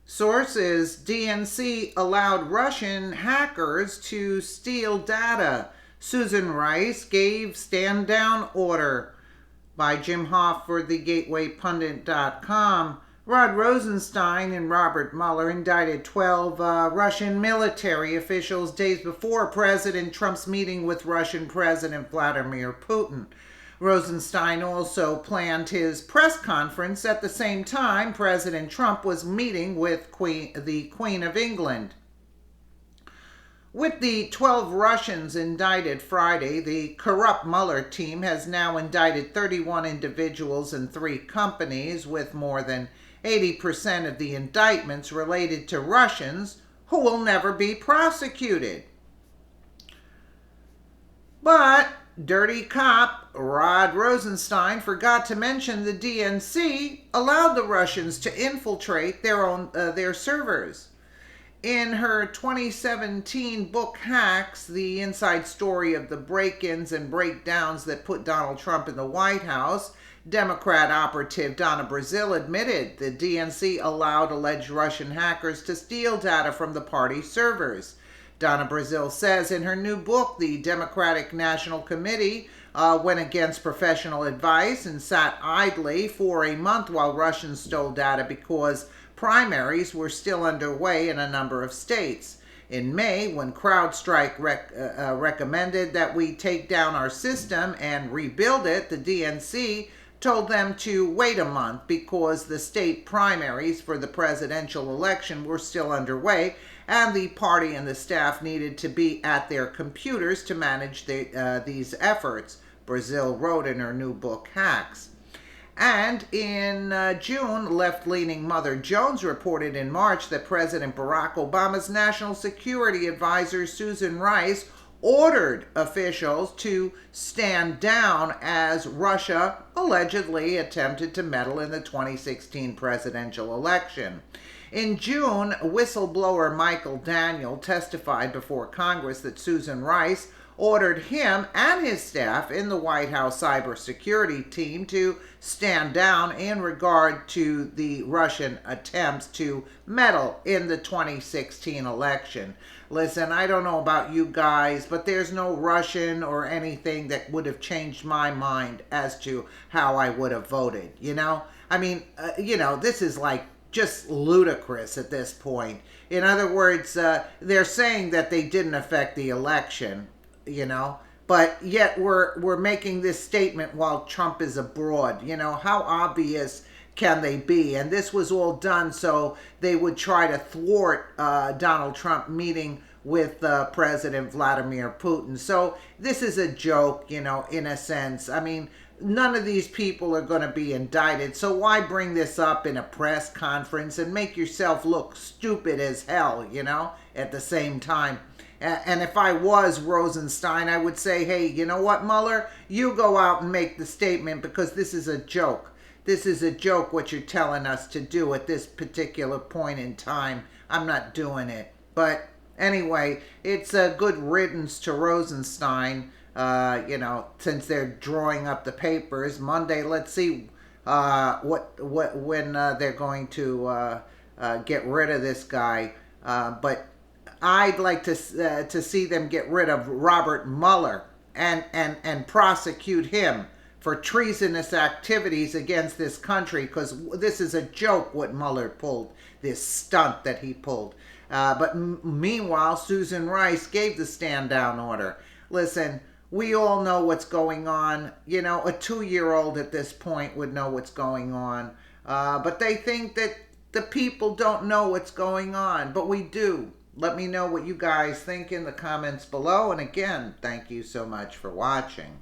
Sources: DNC allowed Russian hackers to steal data. Susan Rice gave stand down order. By Jim Hoff for thegatewaypundit.com. Rod Rosenstein and Robert Mueller indicted 12 Russian military officials days before President Trump's meeting with Russian President Vladimir Putin. Rosenstein also planned his press conference at the same time President Trump was meeting with the Queen of England. With the 12 Russians indicted Friday, the corrupt Mueller team has now indicted 31 individuals and 3 companies, with more than 80% of the indictments related to Russians who will never be prosecuted. But dirty cop Rod Rosenstein forgot to mention the DNC allowed the Russians to infiltrate their servers. In her 2017 book Hacks, the inside story of the break-ins and breakdowns that put Donald Trump in the White House, Democrat operative Donna Brazile admitted the DNC allowed alleged Russian hackers to steal data from the party servers. Donna Brazile says in her new book, the Democratic National Committee went against professional advice and sat idly for a month while Russians stole data because primaries were still underway in a number of states. In May, when CrowdStrike recommended that we take down our system and rebuild it, the DNC told them to wait a month because the state primaries for the presidential election were still underway and the party and the staff needed to be at their computers to manage these efforts, Brazile wrote in her new book Hacks. And in June, left-leaning Mother Jones reported in March that President Barack Obama's national security advisor, Susan Rice, ordered officials to stand down as Russia allegedly attempted to meddle in the 2016 presidential election. In June, whistleblower Michael Daniel testified before Congress that Susan Rice ordered him and his staff in the White House cybersecurity team to stand down in regard to the Russian attempts to meddle in the 2016 election. Listen, I don't know about you guys, but there's no Russian or anything that would have changed my mind as to how I would have voted, you know? I mean, this is like just ludicrous at this point. In other words, they're saying that they didn't affect the election, but yet we're making this statement while Trump is abroad. How obvious can they be? And this was all done so they would try to thwart Donald Trump meeting with President Vladimir Putin. So this is a joke, in a sense. I mean, none of these people are going to be indicted, so why bring this up in a press conference and make yourself look stupid as hell, at the same time? And if I was Rosenstein, I would say, hey, you know what, Mueller? You go out and make the statement because this is a joke. This is a joke what you're telling us to do at this particular point in time. I'm not doing it. But anyway, it's a good riddance to Rosenstein, since they're drawing up the papers. Monday, let's see when they're going to get rid of this guy. But I'd like to see them get rid of Robert Mueller and prosecute him for treasonous activities against this country, because this is a joke what Mueller pulled, this stunt that he pulled. But meanwhile, Susan Rice gave the stand down order. Listen, we all know what's going on. A 2-year-old at this point would know what's going on. But they think that the people don't know what's going on, but we do. Let me know what you guys think in the comments below. And again, thank you so much for watching.